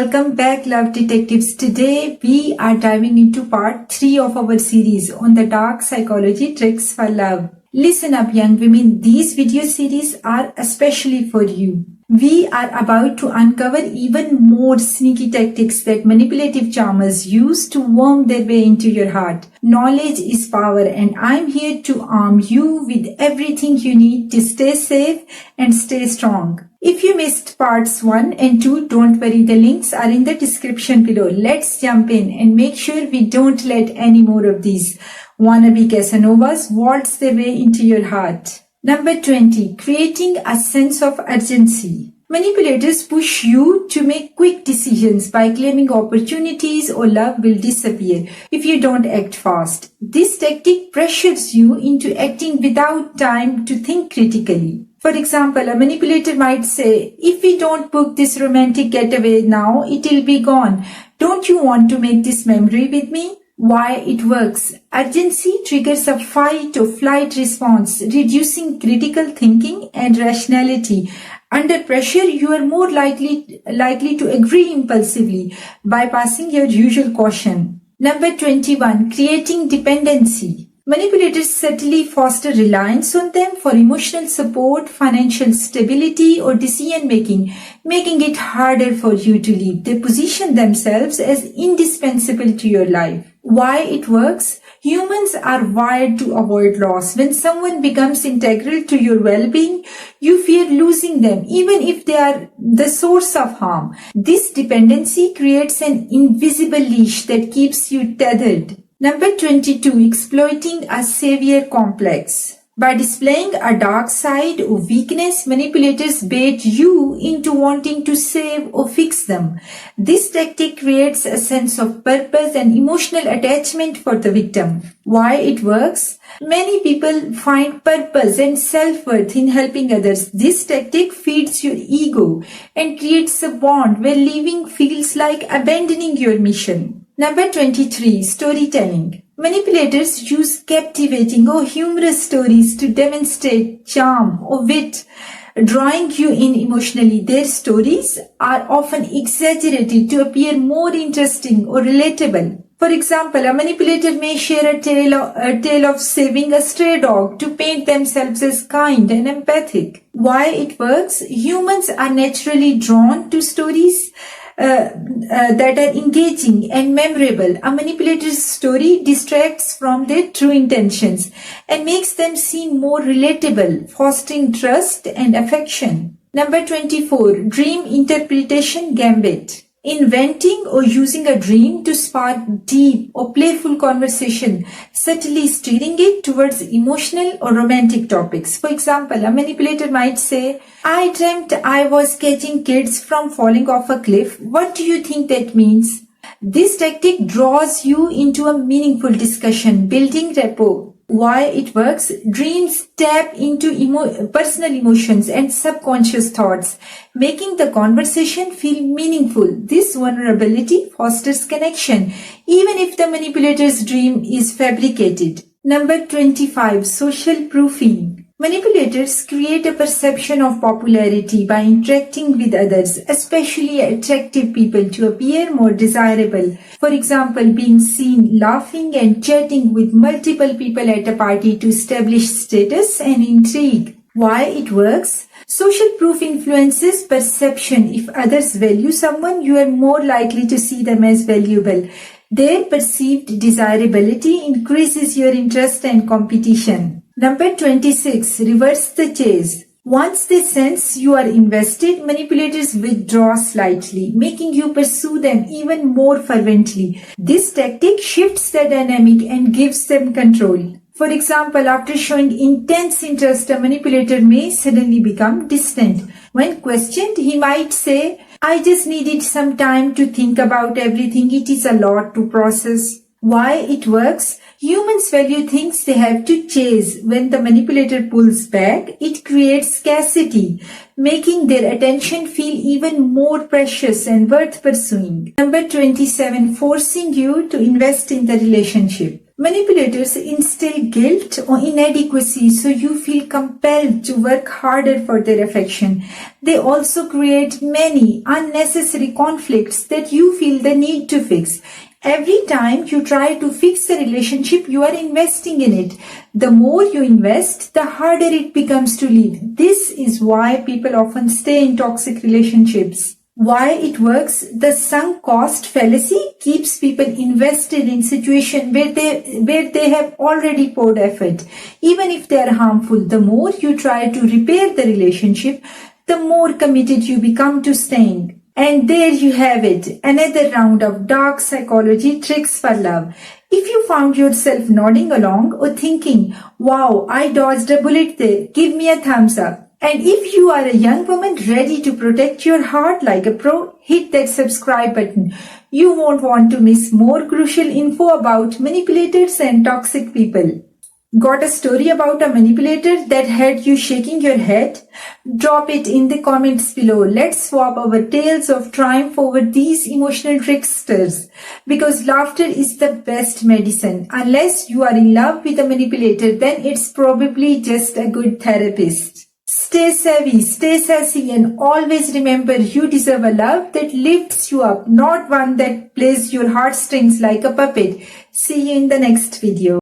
welcome back, love detectives. Today we are diving into part 3 of our series on the dark psychology tricks for love. Listen up, young women, these video series are especially for you. We are about to uncover even more sneaky tactics that manipulative charmers use to worm their way into your heart. Knowledge is power, and I'm here to arm you with everything you need to stay safe and stay strong. If you missed parts 1 and 2, don't worry, the links are in the description below. Let's jump in and make sure we don't let any more of these wannabe Casanovas waltz their way into your heart. Number 20. Creating a sense of urgency. Manipulators push you to make quick decisions by claiming opportunities or love will disappear if you don't act fast. This tactic pressures you into acting without time to think critically. For example, a manipulator might say, if we don't book this romantic getaway now, it'll be gone. Don't you want to make this memory with me? Why it works. Urgency triggers a fight or flight response, reducing critical thinking and rationality. Under pressure, you are more likely to agree impulsively, bypassing your usual caution. Number 21. Creating dependency. Manipulators subtly foster reliance on them for emotional support, financial stability, or decision-making, making it harder for you to leave. They position themselves as indispensable to your life. Why it works? Humans are wired to avoid loss. When someone becomes integral to your well-being, you fear losing them, even if they are the source of harm. This dependency creates an invisible leash that keeps you tethered. Number 22. Exploiting a savior complex. By displaying a dark side or weakness, manipulators bait you into wanting to save or fix them. This tactic creates a sense of purpose and emotional attachment for the victim. Why it works? Many people find purpose and self-worth in helping others. This tactic feeds your ego and creates a bond where leaving feels like abandoning your mission. Number 23. Storytelling. Manipulators use captivating or humorous stories to demonstrate charm or wit, drawing you in emotionally. Their stories are often exaggerated to appear more interesting or relatable. For example, a manipulator may share a tale of saving a stray dog to paint themselves as kind and empathic. Why it works? Humans are naturally drawn to stories that are engaging and memorable. A manipulator's story distracts from their true intentions and makes them seem more relatable, fostering trust and affection. Number 24. Dream interpretation gambit. Inventing or using a dream to spark deep or playful conversation, subtly steering it towards emotional or romantic topics. For example, a manipulator might say, I dreamt I was catching kids from falling off a cliff. What do you think that means? This tactic draws you into a meaningful discussion, building rapport. Why it works? Dreams tap into personal emotions and subconscious thoughts, making the conversation feel meaningful. This vulnerability fosters connection, even if the manipulator's dream is fabricated. Number 25. Social proofing. Manipulators create a perception of popularity by interacting with others, especially attractive people, to appear more desirable. For example, being seen laughing and chatting with multiple people at a party to establish status and intrigue. Why it works? Social proof influences perception. If others value someone, you are more likely to see them as valuable. Their perceived desirability increases your interest and competition. Number 26. Reverse the chase. Once they sense you are invested, manipulators withdraw slightly, making you pursue them even more fervently. This tactic shifts the dynamic and gives them control. For example, after showing intense interest, a manipulator may suddenly become distant. When questioned, he might say, I just needed some time to think about everything. It is a lot to process. Why it works? Humans value things they have to chase. When the manipulator pulls back, it creates scarcity, making their attention feel even more precious and worth pursuing. Number 27. Forcing you to invest in the relationship. Manipulators instill guilt or inadequacy so you feel compelled to work harder for their affection. They also create many unnecessary conflicts that you feel the need to fix. Every time you try to fix a relationship, you are investing in it. The more you invest, the harder it becomes to leave. This is why people often stay in toxic relationships. Why it works? The sunk cost fallacy keeps people invested in situations where they have already poured effort. Even if they are harmful, the more you try to repair the relationship, the more committed you become to staying. And there you have it, another round of dark psychology tricks for love. If you found yourself nodding along or thinking, wow, I dodged a bullet there, give me a thumbs up. And if you are a young woman ready to protect your heart like a pro, hit that subscribe button. You won't want to miss more crucial info about manipulators and toxic people. Got a story about a manipulator that had you shaking your head? Drop it in the comments below. Let's swap our tales of triumph over these emotional tricksters. Because laughter is the best medicine. Unless you are in love with a manipulator, then it's probably just a good therapist. Stay savvy, stay sassy, and always remember you deserve a love that lifts you up, not one that plays your heartstrings like a puppet. See you in the next video.